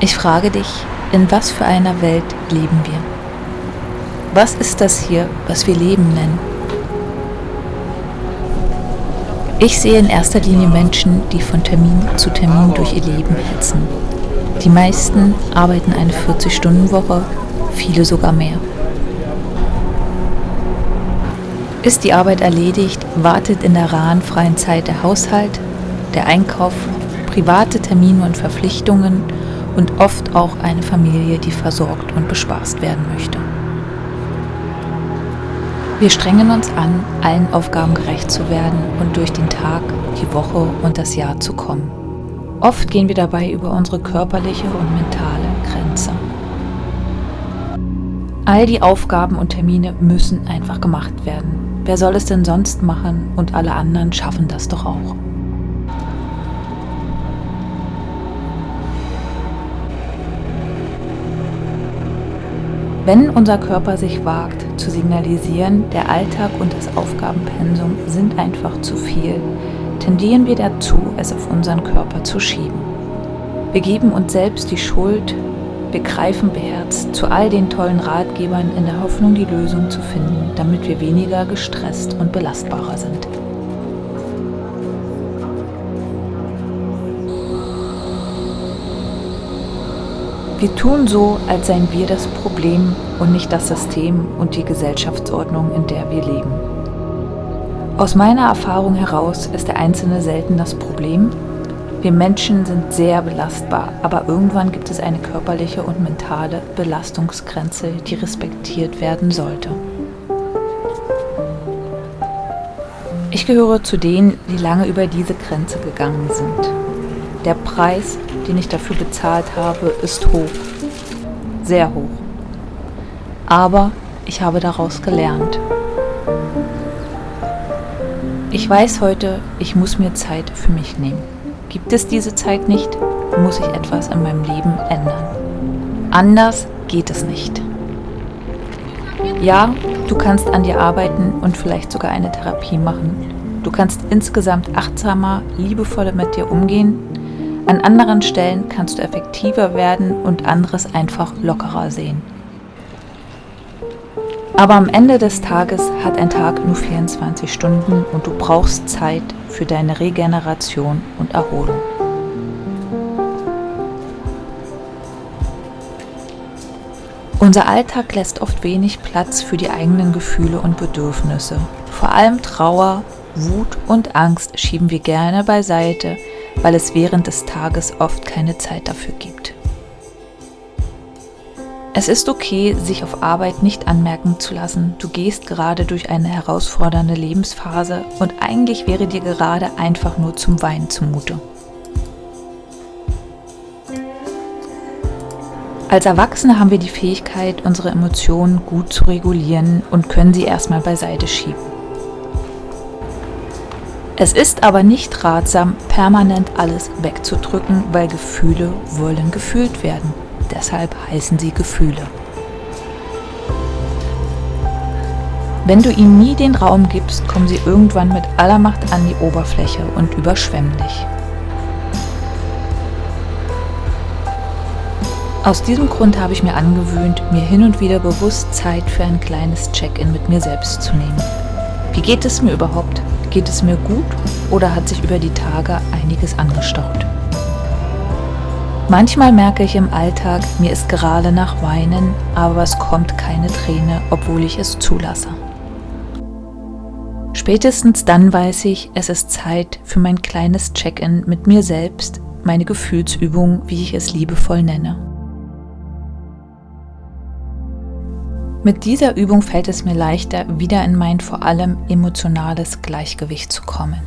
Ich frage dich, in was für einer Welt leben wir? Was ist das hier, was wir Leben nennen? Ich sehe in erster Linie Menschen, die von Termin zu Termin durch ihr Leben hetzen. Die meisten arbeiten eine 40-Stunden-Woche, viele sogar mehr. Ist die Arbeit erledigt, wartet in der raren freien Zeit der Haushalt, der Einkauf, private Termine und Verpflichtungen und oft auch eine Familie, die versorgt und bespaßt werden möchte. Wir strengen uns an, allen Aufgaben gerecht zu werden und durch den Tag, die Woche und das Jahr zu kommen. Oft gehen wir dabei über unsere körperliche und mentale Grenze. All die Aufgaben und Termine müssen einfach gemacht werden. Wer soll es denn sonst machen und alle anderen schaffen das doch auch. Wenn unser Körper sich wagt, zu signalisieren, der Alltag und das Aufgabenpensum sind einfach zu viel, tendieren wir dazu, es auf unseren Körper zu schieben. Wir geben uns selbst die Schuld, wir greifen beherzt zu all den tollen Ratgebern in der Hoffnung, die Lösung zu finden, damit wir weniger gestresst und belastbarer sind. Wir tun so, als seien wir das Problem und nicht das System und die Gesellschaftsordnung, in der wir leben. Aus meiner Erfahrung heraus ist der Einzelne selten das Problem. Wir Menschen sind sehr belastbar, aber irgendwann gibt es eine körperliche und mentale Belastungsgrenze, die respektiert werden sollte. Ich gehöre zu denen, die lange über diese Grenze gegangen sind. Der Preis, den ich dafür bezahlt habe, ist hoch. Sehr hoch. Aber ich habe daraus gelernt. Ich weiß heute, ich muss mir Zeit für mich nehmen. Gibt es diese Zeit nicht, muss ich etwas in meinem Leben ändern. Anders geht es nicht. Ja, du kannst an dir arbeiten und vielleicht sogar eine Therapie machen. Du kannst insgesamt achtsamer, liebevoller mit dir umgehen. An anderen Stellen kannst du effektiver werden und anderes einfach lockerer sehen. Aber am Ende des Tages hat ein Tag nur 24 Stunden und du brauchst Zeit für deine Regeneration und Erholung. Unser Alltag lässt oft wenig Platz für die eigenen Gefühle und Bedürfnisse. Vor allem Trauer, Wut und Angst schieben wir gerne beiseite, weil es während des Tages oft keine Zeit dafür gibt. Es ist okay, sich auf Arbeit nicht anmerken zu lassen, du gehst gerade durch eine herausfordernde Lebensphase und eigentlich wäre dir gerade einfach nur zum Weinen zumute. Als Erwachsene haben wir die Fähigkeit, unsere Emotionen gut zu regulieren und können sie erstmal beiseite schieben. Es ist aber nicht ratsam, permanent alles wegzudrücken, weil Gefühle wollen gefühlt werden. Deshalb heißen sie Gefühle. Wenn du ihnen nie den Raum gibst, kommen sie irgendwann mit aller Macht an die Oberfläche und überschwemmen dich. Aus diesem Grund habe ich mir angewöhnt, mir hin und wieder bewusst Zeit für ein kleines Check-in mit mir selbst zu nehmen. Wie geht es mir überhaupt? Geht es mir gut oder hat sich über die Tage einiges angestaut? Manchmal merke ich im Alltag, mir ist gerade nach Weinen, aber es kommt keine Träne, obwohl ich es zulasse. Spätestens dann weiß ich, es ist Zeit für mein kleines Check-in mit mir selbst, meine Gefühlsübung, wie ich es liebevoll nenne. Mit dieser Übung fällt es mir leichter, wieder in mein vor allem emotionales Gleichgewicht zu kommen.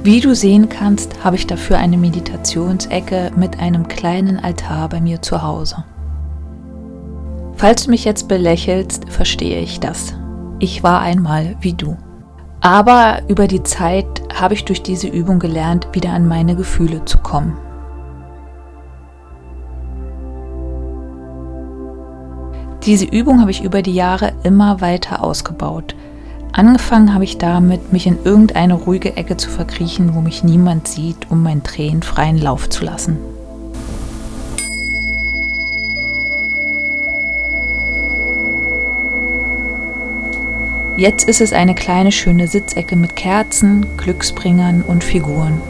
Wie du sehen kannst, habe ich dafür eine Meditationsecke mit einem kleinen Altar bei mir zu Hause. Falls du mich jetzt belächelst, verstehe ich das. Ich war einmal wie du. Aber über die Zeit habe ich durch diese Übung gelernt, wieder an meine Gefühle zu kommen. Diese Übung habe ich über die Jahre immer weiter ausgebaut. Angefangen habe ich damit, mich in irgendeine ruhige Ecke zu verkriechen, wo mich niemand sieht, um meinen Tränen freien Lauf zu lassen. Jetzt ist es eine kleine schöne Sitzecke mit Kerzen, Glücksbringern und Figuren.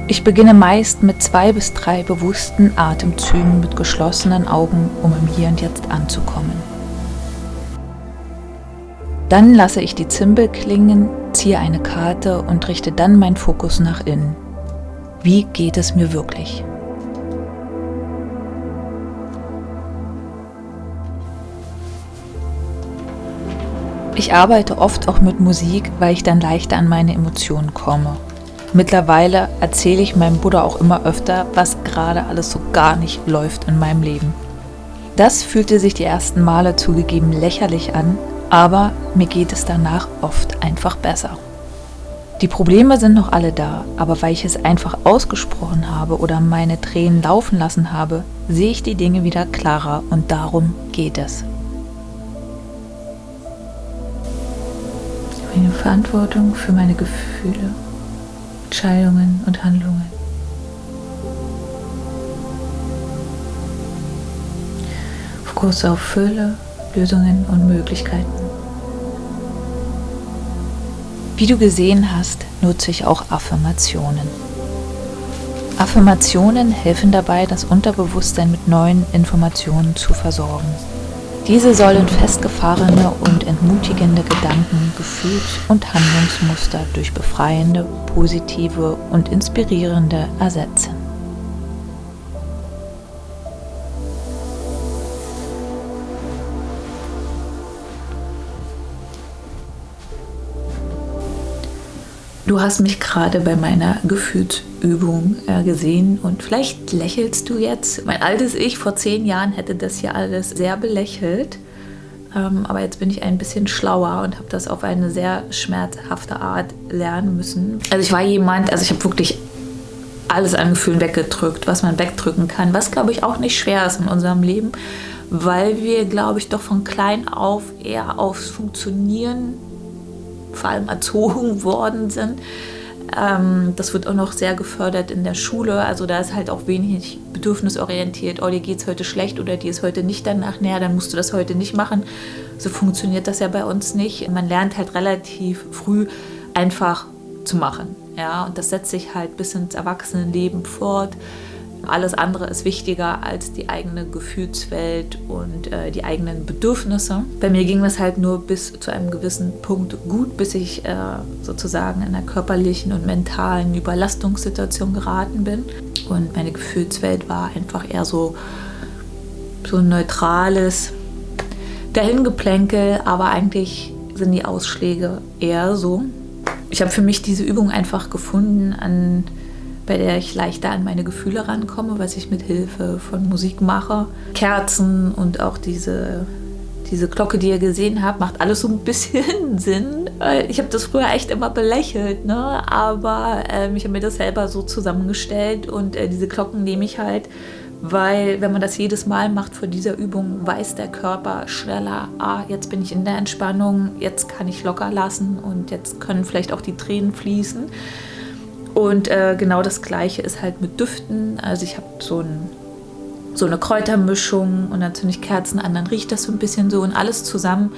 Ich beginne meist mit 2 bis 3 bewussten Atemzügen mit geschlossenen Augen, um im Hier und Jetzt anzukommen. Dann lasse ich die Zimbel klingen, ziehe eine Karte und richte dann meinen Fokus nach innen. Wie geht es mir wirklich? Ich arbeite oft auch mit Musik, weil ich dann leichter an meine Emotionen komme. Mittlerweile erzähle ich meinem Bruder auch immer öfter, was gerade alles so gar nicht läuft in meinem Leben. Das fühlte sich die ersten Male zugegeben lächerlich an, aber mir geht es danach oft einfach besser. Die Probleme sind noch alle da, aber weil ich es einfach ausgesprochen habe oder meine Tränen laufen lassen habe, sehe ich die Dinge wieder klarer und darum geht es. Ich habe eine Verantwortung für meine Gefühle, Entscheidungen und Handlungen. Fokus auf Fülle, Lösungen und Möglichkeiten. Wie du gesehen hast, nutze ich auch Affirmationen. Affirmationen helfen dabei, das Unterbewusstsein mit neuen Informationen zu versorgen. Diese sollen festgefahrene und entmutigende Gedanken, Gefühls- und Handlungsmuster durch befreiende, positive und inspirierende ersetzen. Du hast mich gerade bei meiner Gefühlsübung gesehen und vielleicht lächelst du jetzt. Mein altes Ich vor 10 Jahren hätte das hier alles sehr belächelt, aber jetzt bin ich ein bisschen schlauer und habe das auf eine sehr schmerzhafte Art lernen müssen. Also ich habe wirklich alles an Gefühlen weggedrückt, was man wegdrücken kann, was glaube ich auch nicht schwer ist in unserem Leben, weil wir glaube ich doch von klein auf eher aufs Funktionieren vor allem erzogen worden sind. Das wird auch noch sehr gefördert in der Schule. Also da ist halt auch wenig bedürfnisorientiert. Oh, dir geht es heute schlecht oder dir ist heute nicht danach näher, dann musst du das heute nicht machen. So funktioniert das ja bei uns nicht. Man lernt halt relativ früh einfach zu machen. Ja? Und das setzt sich halt bis ins Erwachsenenleben fort. Alles andere ist wichtiger als die eigene Gefühlswelt und die eigenen Bedürfnisse. Bei mir ging das halt nur bis zu einem gewissen Punkt gut, bis ich sozusagen in einer körperlichen und mentalen Überlastungssituation geraten bin. Und meine Gefühlswelt war einfach eher so ein neutrales Dahingeplänkel, aber eigentlich sind die Ausschläge eher so. Ich habe für mich diese Übung einfach gefunden, bei der ich leichter an meine Gefühle rankomme, was ich mit Hilfe von Musik mache. Kerzen und auch diese Glocke, die ihr gesehen habt, macht alles so ein bisschen Sinn. Ich habe das früher echt immer belächelt, ne? Aber ich habe mir das selber so zusammengestellt und diese Glocken nehme ich halt, weil wenn man das jedes Mal macht vor dieser Übung, weiß der Körper schneller, jetzt bin ich in der Entspannung, jetzt kann ich locker lassen und jetzt können vielleicht auch die Tränen fließen. Und genau das Gleiche ist halt mit Düften. Also ich habe so eine Kräutermischung und dann zünde ich Kerzen an, dann riecht das so ein bisschen so und alles zusammen.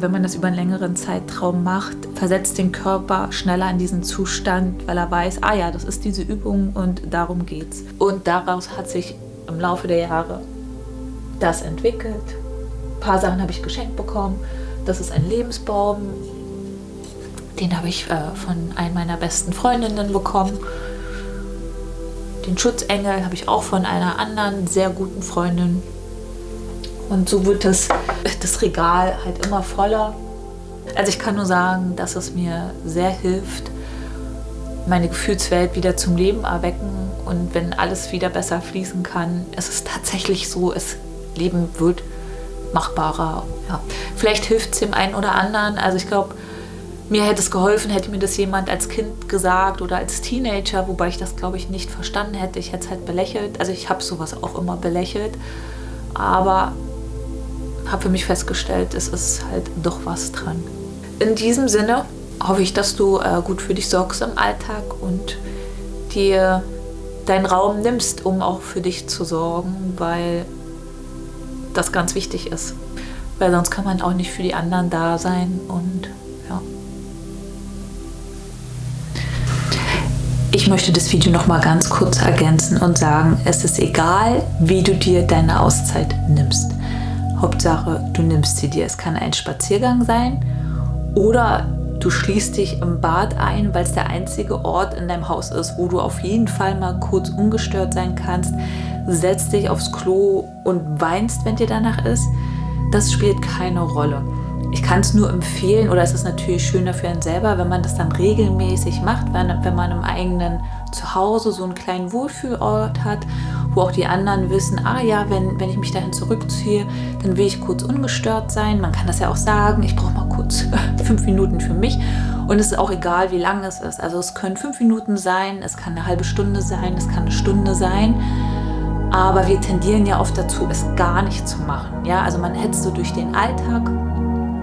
Wenn man das über einen längeren Zeitraum macht, versetzt den Körper schneller in diesen Zustand, weil er weiß, ja, das ist diese Übung und darum geht's. Und daraus hat sich im Laufe der Jahre das entwickelt. Ein paar Sachen habe ich geschenkt bekommen. Das ist ein Lebensbaum. Den habe ich von einer meiner besten Freundinnen bekommen. Den Schutzengel habe ich auch von einer anderen sehr guten Freundin. Und so wird das Regal halt immer voller. Also ich kann nur sagen, dass es mir sehr hilft, meine Gefühlswelt wieder zum Leben erwecken. Und wenn alles wieder besser fließen kann, ist es tatsächlich so, das Leben wird machbarer. Ja. Vielleicht hilft es dem einen oder anderen. Also ich glaube, mir hätte es geholfen, hätte mir das jemand als Kind gesagt oder als Teenager, wobei ich das, glaube ich, nicht verstanden hätte. Ich hätte es halt belächelt. Also ich habe sowas auch immer belächelt. Aber habe für mich festgestellt, es ist halt doch was dran. In diesem Sinne hoffe ich, dass du gut für dich sorgst im Alltag und dir deinen Raum nimmst, um auch für dich zu sorgen, weil das ganz wichtig ist. Weil sonst kann man auch nicht für die anderen da sein und ja. Ich möchte das Video noch mal ganz kurz ergänzen und sagen, es ist egal, wie du dir deine Auszeit nimmst. Hauptsache, du nimmst sie dir. Es kann ein Spaziergang sein oder du schließt dich im Bad ein, weil es der einzige Ort in deinem Haus ist, wo du auf jeden Fall mal kurz ungestört sein kannst. Setzt dich aufs Klo und weinst, wenn dir danach ist. Das spielt keine Rolle. Ich kann es nur empfehlen, oder es ist natürlich schöner für einen selber, wenn man das dann regelmäßig macht, wenn man im eigenen Zuhause so einen kleinen Wohlfühlort hat, wo auch die anderen wissen, wenn ich mich dahin zurückziehe, dann will ich kurz ungestört sein. Man kann das ja auch sagen, ich brauche mal kurz 5 Minuten für mich. Und es ist auch egal, wie lang es ist. Also es können 5 Minuten sein, es kann eine halbe Stunde sein, es kann eine Stunde sein. Aber wir tendieren ja oft dazu, es gar nicht zu machen. Ja? Also man hetzt so durch den Alltag.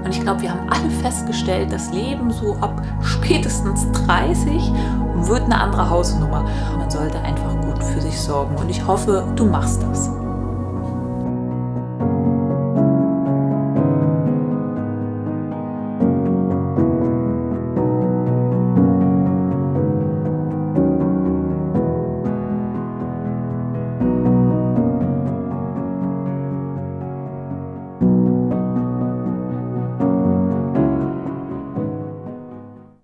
Und ich glaube, wir haben alle festgestellt, das Leben so ab spätestens 30 wird eine andere Hausnummer. Man sollte einfach gut für sich sorgen. Und ich hoffe, du machst das.